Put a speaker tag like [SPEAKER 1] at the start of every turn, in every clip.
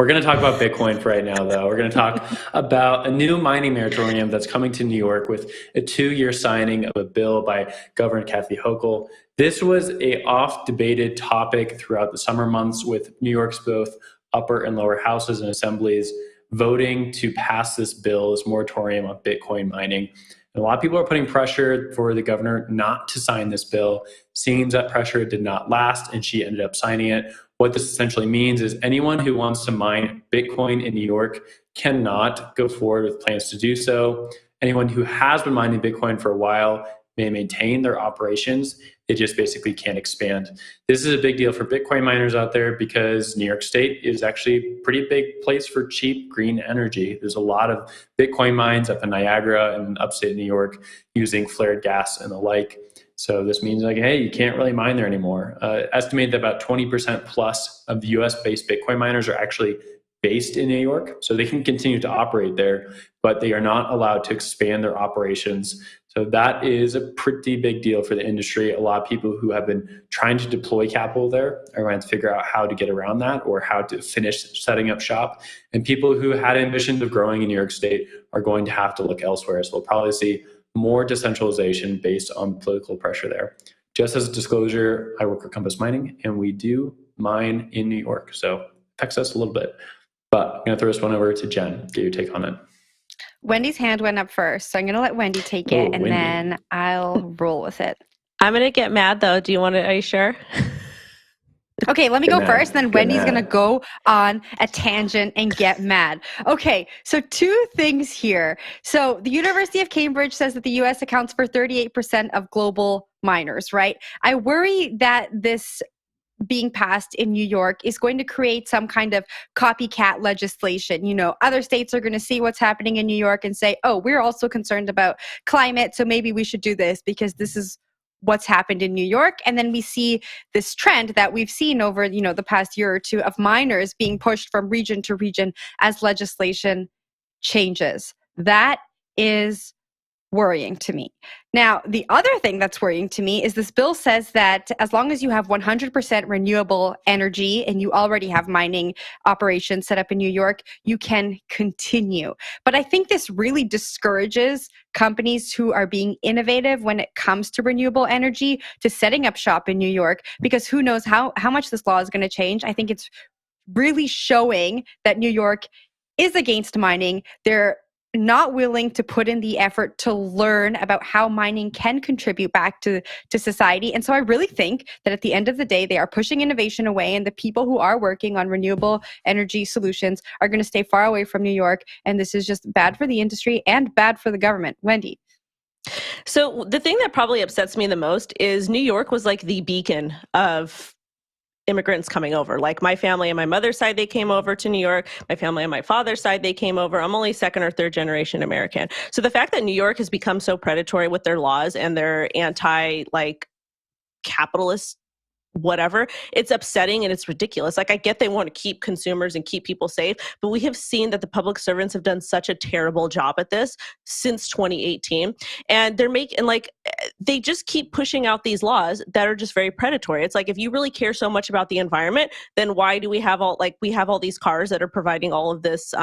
[SPEAKER 1] We're going to talk about Bitcoin for right now, though. We're going to talk about a new mining moratorium that's coming to New York with a 2-year signing of a bill by Governor Kathy Hochul. This was a oft-debated topic throughout the summer months, with New York's both upper and lower houses and assemblies voting to pass this bill, this moratorium on Bitcoin mining. And a lot of people are putting pressure for the governor not to sign this bill. Seems that pressure did not last, and she ended up signing it. What this essentially means is anyone who wants to mine Bitcoin in New York cannot go forward with plans to do so. Anyone who has been mining Bitcoin for a while may maintain their operations. They just basically can't expand. This is a big deal for Bitcoin miners out there because New York State is actually a pretty big place for cheap green energy. There's a lot of Bitcoin mines up in Niagara and upstate New York using flared gas and the like. So this means like, hey, you can't really mine there anymore. Estimated that about 20% plus of the US-based Bitcoin miners are actually based in New York. So they can continue to operate there, but they are not allowed to expand their operations. So that is a pretty big deal for the industry. A lot of people who have been trying to deploy capital there are going to figure out how to get around that or how to finish setting up shop. And people who had ambitions of growing in New York State are going to have to look elsewhere. So we'll probably see more decentralization based on political pressure there. Just as a disclosure, I work for Compass Mining, and we do mine in New York. So it affects us a little bit. But I'm going to throw this one over to Jen, get your take on it.
[SPEAKER 2] Wendy's hand went up first, so I'm going to let Wendy take it, and then I'll roll with it.
[SPEAKER 3] I'm going to get mad, though. Are you sure?
[SPEAKER 2] Okay, let me go first, then Wendy's going to go on a tangent and get mad. Okay, so 2 things here. So the University of Cambridge says that the U.S. accounts for 38% of global miners, right? I worry that this being passed in New York is going to create some kind of copycat legislation. You know, other states are going to see what's happening in New York and say, oh, we're also concerned about climate, so maybe we should do this because this is what's happened in New York. And then we see this trend that we've seen over, the past year or two of miners being pushed from region to region as legislation changes. That is worrying to me. Now, the other thing that's worrying to me is this bill says that as long as you have 100% renewable energy and you already have mining operations set up in New York, you can continue. But I think this really discourages companies who are being innovative when it comes to renewable energy to setting up shop in New York, because who knows how much this law is going to change. I think it's really showing that New York is against mining. They're not willing to put in the effort to learn about how mining can contribute back to society. And so I really think that at the end of the day, they are pushing innovation away, and the people who are working on renewable energy solutions are going to stay far away from New York. And this is just bad for the industry and bad for the government. Wendy.
[SPEAKER 3] So the thing that probably upsets me the most is New York was like the beacon of immigrants coming over. Like my family on my mother's side, they came over to New York. My family on my father's side, they came over. I'm only 2nd or 3rd generation American. So the fact that New York has become so predatory with their laws and their capitalist whatever, it's upsetting and it's ridiculous. Like, I get they want to keep consumers and keep people safe, but we have seen that the public servants have done such a terrible job at this since 2018. And they just keep pushing out these laws that are just very predatory. It's like, if you really care so much about the environment, then why do we have all these cars that are providing all this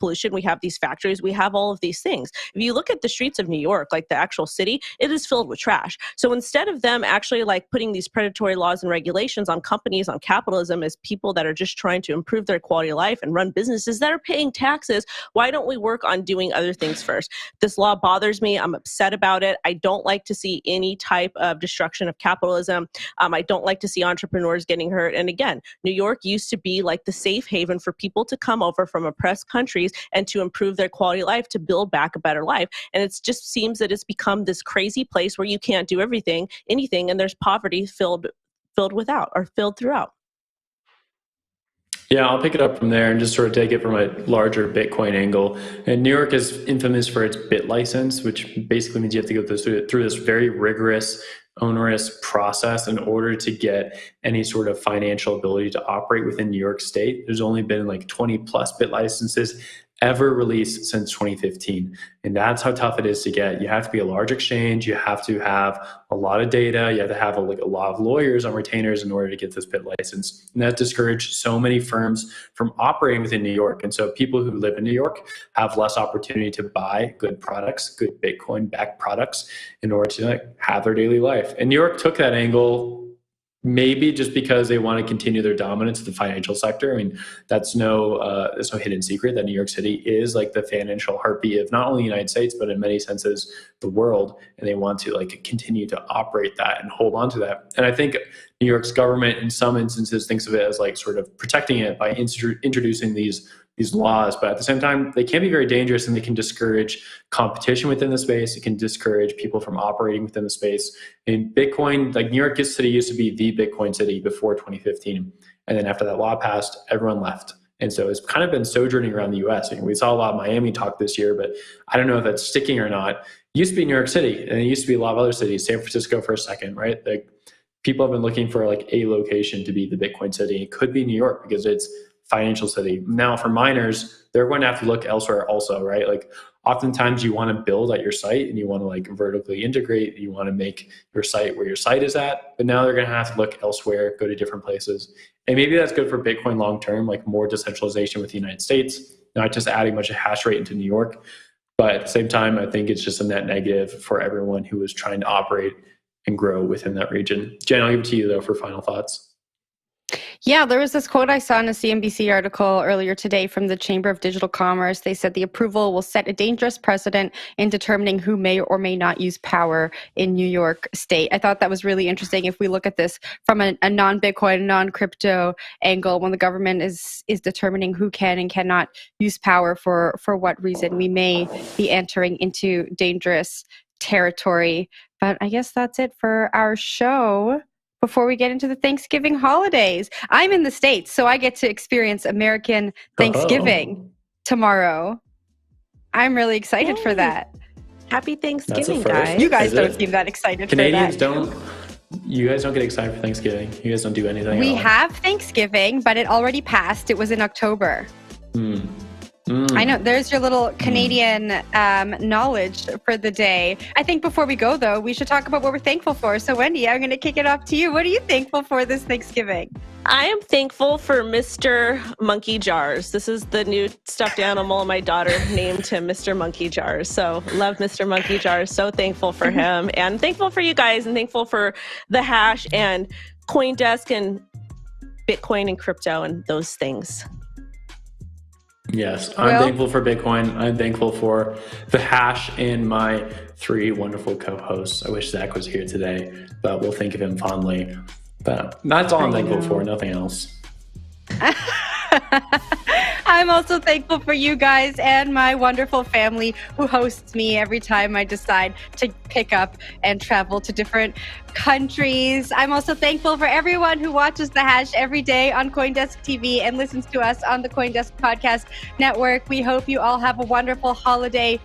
[SPEAKER 3] pollution? We have these factories, we have all of these things. If you look at the streets of New York, like the actual city, it is filled with trash. So instead of them actually putting these predatory laws and regulations on companies, on capitalism, as people that are just trying to improve their quality of life and run businesses that are paying taxes, why don't we work on doing other things first? This law bothers me. I'm upset about it. I don't like to see any type of destruction of capitalism. I don't like to see entrepreneurs getting hurt. And again, New York used to be like the safe haven for people to come over from oppressed countries and to improve their quality of life, to build back a better life. And it just seems that it's become this crazy place where you can't do anything, and there's poverty filled throughout.
[SPEAKER 1] Yeah, I'll pick it up from there and just sort of take it from a larger Bitcoin angle. And New York is infamous for its bit license, which basically means you have to go through this very rigorous, onerous process in order to get any sort of financial ability to operate within New York State. There's only been 20 plus bit licenses ever released since 2015. And that's how tough it is to get. You have to be a large exchange. You have to have a lot of data. You have to have a lot of lawyers on retainers in order to get this BIT license. And that discouraged so many firms from operating within New York. And so people who live in New York have less opportunity to buy good products, good Bitcoin-backed products in order to have their daily life. And New York took that angle maybe just because they want to continue their dominance in the financial sector. I mean, that's no hidden secret that New York City is like the financial heartbeat of not only the United States, but in many senses, the world. And they want to like continue to operate that and hold on to that. And I think New York's government in some instances thinks of it as like sort of protecting it by introducing these laws, but at the same time, they can be very dangerous and they can discourage competition within the space. It can discourage people from operating within the space. And Bitcoin, like New York City used to be the Bitcoin city before 2015. And then after that law passed, everyone left. And so it's kind of been sojourning around the US. And we saw a lot of Miami talk this year, but I don't know if that's sticking or not. It used to be New York City, and it used to be a lot of other cities, San Francisco for a second, right? Like people have been looking for like a location to be the Bitcoin city. It could be New York because it's financial city. Now for miners, they're going to have to look elsewhere also, right? Like oftentimes you want to build at your site and you want to like vertically integrate, you want to make your site where your site is at, but now they're going to have to look elsewhere, go to different places. And maybe that's good for Bitcoin long-term, like more decentralization with the United States, not just adding much of hash rate into New York. But at the same time, I think it's just a net negative for everyone who is trying to operate and grow within that region. Jen, I'll give it to you though for final thoughts.
[SPEAKER 2] Yeah, there was this quote I saw in a CNBC article earlier today from the Chamber of Digital Commerce. They said the approval will set a dangerous precedent in determining who may or may not use power in New York State. I thought that was really interesting. If we look at this from a non-Bitcoin, non-crypto angle, when the government is determining who can and cannot use power for what reason, we may be entering into dangerous territory. But I guess that's it for our show. Before we get into the Thanksgiving holidays, I'm in the States, so I get to experience American Thanksgiving tomorrow. I'm really excited for that.
[SPEAKER 3] Happy Thanksgiving, guys.
[SPEAKER 2] You guys don't seem that excited
[SPEAKER 1] Canadians
[SPEAKER 2] for that.
[SPEAKER 1] You guys don't get excited for Thanksgiving. You guys don't do anything
[SPEAKER 2] We
[SPEAKER 1] at all.
[SPEAKER 2] have Thanksgiving, but it already passed. It was in October. I know. There's your little Canadian knowledge for the day. I think before we go, though, we should talk about what we're thankful for. So, Wendy, I'm going to kick it off to you. What are you thankful for this Thanksgiving?
[SPEAKER 3] I am thankful for Mr. Monkey Jars. This is the new stuffed animal. My daughter named him Mr. Monkey Jars. So love Mr. Monkey Jars. So thankful for him, and thankful for you guys, and thankful for the hash and CoinDesk and Bitcoin and crypto and those things.
[SPEAKER 1] Yes, I'm thankful for Bitcoin. I'm thankful for the hash and my 3 wonderful co-hosts. I wish Zach was here today, but we'll think of him fondly. But that's all I'm thankful for, nothing else.
[SPEAKER 2] I'm also thankful for you guys and my wonderful family who hosts me every time I decide to pick up and travel to different countries. I'm also thankful for everyone who watches The Hash every day on CoinDesk TV and listens to us on the CoinDesk Podcast Network. We hope you all have a wonderful holiday